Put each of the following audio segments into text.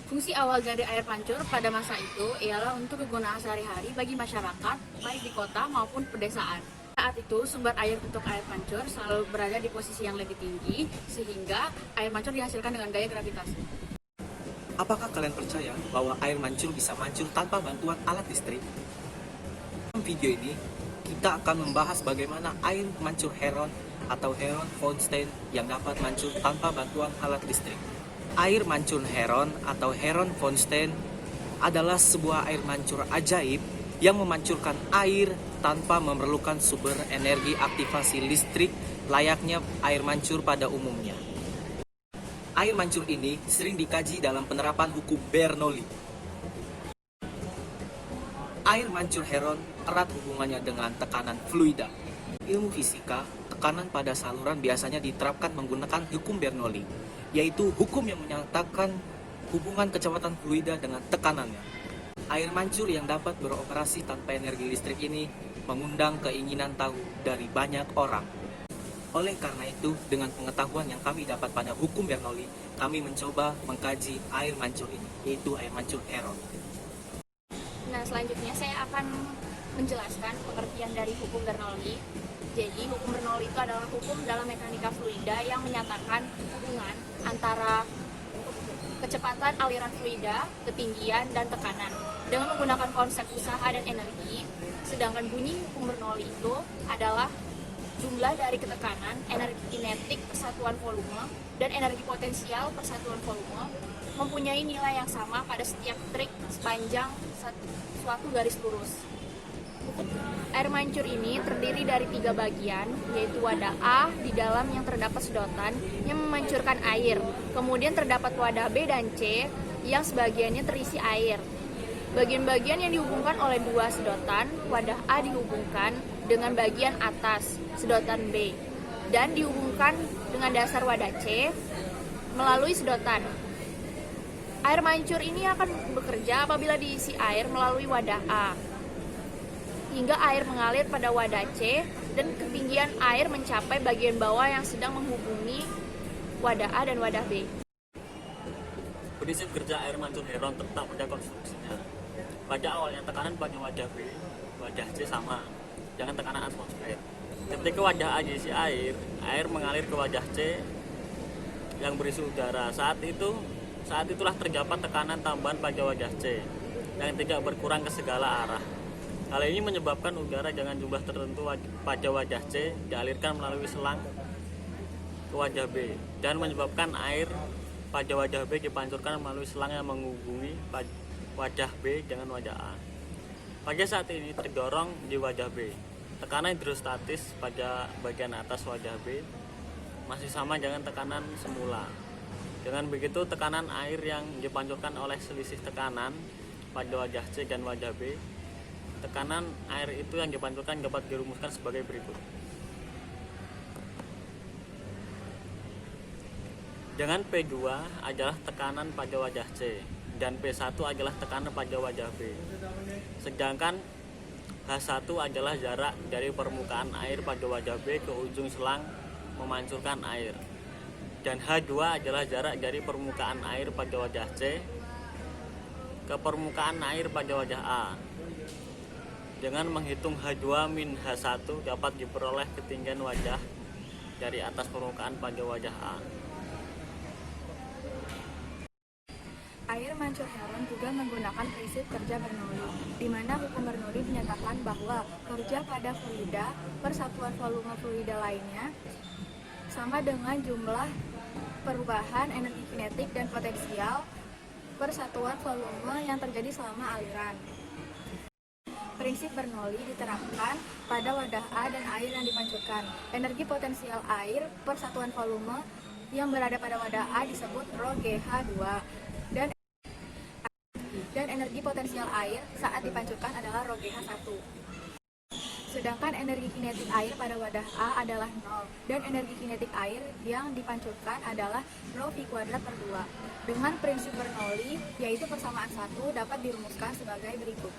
Fungsi awal dari air mancur pada masa itu ialah untuk kegunaan sehari-hari bagi masyarakat, baik di kota maupun pedesaan. Saat itu, sumber air untuk air mancur selalu berada di posisi yang lebih tinggi, sehingga air mancur dihasilkan dengan gaya gravitasi. Apakah kalian percaya bahwa air mancur bisa mancur tanpa bantuan alat listrik? Dalam video ini, kita akan membahas bagaimana air mancur Heron atau Heron Fountain yang dapat mancur tanpa bantuan alat listrik. Air mancur Heron atau Heron Fountain adalah sebuah air mancur ajaib yang memancurkan air tanpa memerlukan sumber energi aktivasi listrik layaknya air mancur pada umumnya. Air mancur ini sering dikaji dalam penerapan hukum Bernoulli. Air mancur Heron erat hubungannya dengan tekanan fluida. Ilmu fisika, tekanan pada saluran biasanya diterapkan menggunakan hukum Bernoulli, yaitu hukum yang menyatakan hubungan kecepatan fluida dengan tekanannya. Air mancur yang dapat beroperasi tanpa energi listrik ini mengundang keinginan tahu dari banyak orang. Oleh karena itu, dengan pengetahuan yang kami dapat pada hukum Bernoulli, kami mencoba mengkaji air mancur ini, yaitu air mancur Heron. Nah, selanjutnya saya akan menjelaskan pengertian dari hukum Bernoulli. Jadi, hukum Bernoulli itu adalah hukum dalam mekanika fluida yang menyatakan hubungan antara kecepatan aliran fluida, ketinggian, dan tekanan dengan menggunakan konsep usaha dan energi. Sedangkan bunyi hukum Bernoulli itu adalah jumlah dari ketekanan, energi kinetik persatuan volume, dan energi potensial persatuan volume mempunyai nilai yang sama pada setiap trik sepanjang suatu garis lurus. Air mancur ini terdiri dari 3 bagian, yaitu wadah A di dalam yang terdapat sedotan yang memancurkan air. Kemudian terdapat wadah B dan C yang sebagiannya terisi air. Bagian-bagian yang dihubungkan oleh 2 sedotan, wadah A dihubungkan dengan bagian atas sedotan B dan dihubungkan dengan dasar wadah C melalui sedotan. Air mancur ini akan bekerja apabila diisi air melalui wadah A hingga air mengalir pada wadah C dan ketinggian air mencapai bagian bawah yang sedang menghubungi wadah A dan wadah B. Prinsip kerja air mancur Heron tetap pada konstruksinya. Pada awalnya tekanan pada wadah B, wadah C sama dengan tekanan atmosfer. Ketika wadah A diisi air, air mengalir ke wadah C yang berisi udara. Saat itulah terdapat tekanan tambahan pada wadah C yang tidak berkurang ke segala arah. Hal ini menyebabkan udara dengan jumlah tertentu pada wadah C dialirkan melalui selang ke wadah B dan menyebabkan air pada wadah B dipancurkan melalui selang yang menghubungi wadah B dengan wadah A. Pada saat ini terdorong di wadah B. Tekanan hidrostatis pada bagian atas wadah B masih sama dengan tekanan semula. Dengan begitu, tekanan air yang dipancurkan oleh selisih tekanan pada wadah C dan wadah B, tekanan air itu yang dipancurkan dapat dirumuskan sebagai berikut. Dengan P2 adalah tekanan pada wadah C dan P1 adalah tekanan pada wadah B. Sedangkan H1 adalah jarak dari permukaan air pada wadah B ke ujung selang memancurkan air. Dan H2 adalah jarak dari permukaan air pada wadah C ke permukaan air pada wadah A. Dengan menghitung H2 min H1 dapat diperoleh ketinggian wadah dari atas permukaan pada wadah A. Air mancur Heron juga menggunakan prinsip kerja Bernoulli, di mana hukum Bernoulli menyatakan bahwa kerja pada fluida per satuan volume fluida lainnya sama dengan jumlah perubahan energi kinetik dan potensial per satuan volume yang terjadi selama aliran. Prinsip Bernoulli diterapkan pada wadah A dan air yang dipancurkan. Energi potensial air per satuan volume yang berada pada wadah A disebut ρGH2 dan energi potensial air saat dipancurkan adalah ρGH1. Sedangkan energi kinetik air pada wadah A adalah 0 dan energi kinetik air yang dipancurkan adalah ρV²/2. Dengan prinsip Bernoulli, yaitu persamaan 1 dapat dirumuskan sebagai berikut.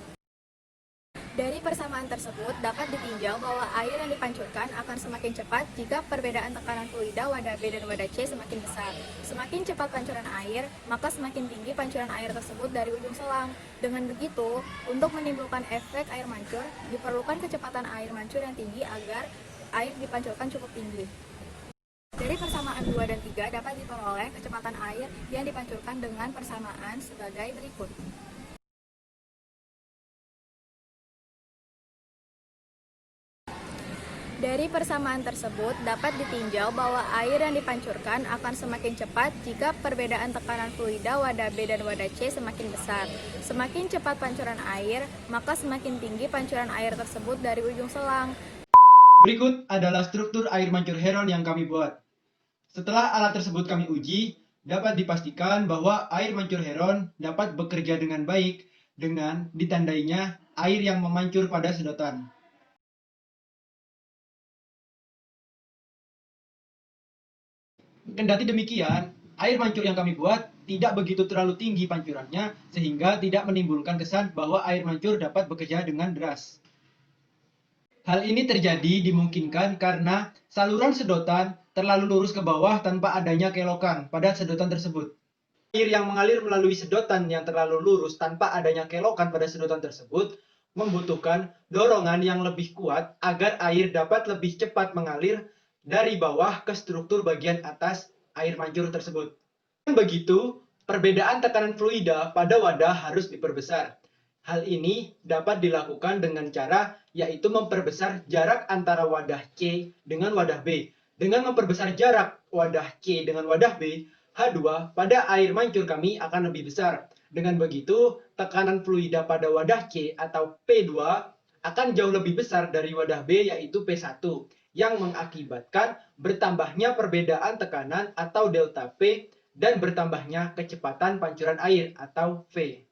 Dari persamaan tersebut dapat ditinjau bahwa air yang dipancurkan akan semakin cepat jika perbedaan tekanan fluida wadah B dan wadah C semakin besar. Semakin cepat pancuran air, maka semakin tinggi pancuran air tersebut dari ujung selang. Dengan begitu, untuk menimbulkan efek air mancur, diperlukan kecepatan air mancur yang tinggi agar air dipancurkan cukup tinggi. Dari persamaan 2 dan 3 dapat diperoleh kecepatan air yang dipancurkan dengan persamaan sebagai berikut. Dari persamaan tersebut dapat ditinjau bahwa air yang dipancurkan akan semakin cepat jika perbedaan tekanan fluida wadah B dan wadah C semakin besar. Semakin cepat pancuran air, maka semakin tinggi pancuran air tersebut dari ujung selang. Berikut adalah struktur air mancur Heron yang kami buat. Setelah alat tersebut kami uji, dapat dipastikan bahwa air mancur Heron dapat bekerja dengan baik dengan ditandainya air yang memancur pada sedotan. Kendati demikian, air mancur yang kami buat tidak begitu terlalu tinggi pancurannya sehingga tidak menimbulkan kesan bahwa air mancur dapat bekerja dengan deras. Hal ini terjadi dimungkinkan karena saluran sedotan terlalu lurus ke bawah tanpa adanya kelokan pada sedotan tersebut. Air yang mengalir melalui sedotan yang terlalu lurus tanpa adanya kelokan pada sedotan tersebut membutuhkan dorongan yang lebih kuat agar air dapat lebih cepat mengalir dari bawah ke struktur bagian atas air mancur tersebut. Dengan begitu, perbedaan tekanan fluida pada wadah harus diperbesar. Hal ini dapat dilakukan dengan cara yaitu memperbesar jarak antara wadah C dengan wadah B. Dengan memperbesar jarak wadah C dengan wadah B, H2 pada air mancur kami akan lebih besar. Dengan begitu, tekanan fluida pada wadah C atau P2 akan jauh lebih besar dari wadah B yaitu P1 yang mengakibatkan bertambahnya perbedaan tekanan atau delta P dan bertambahnya kecepatan pancuran air atau V.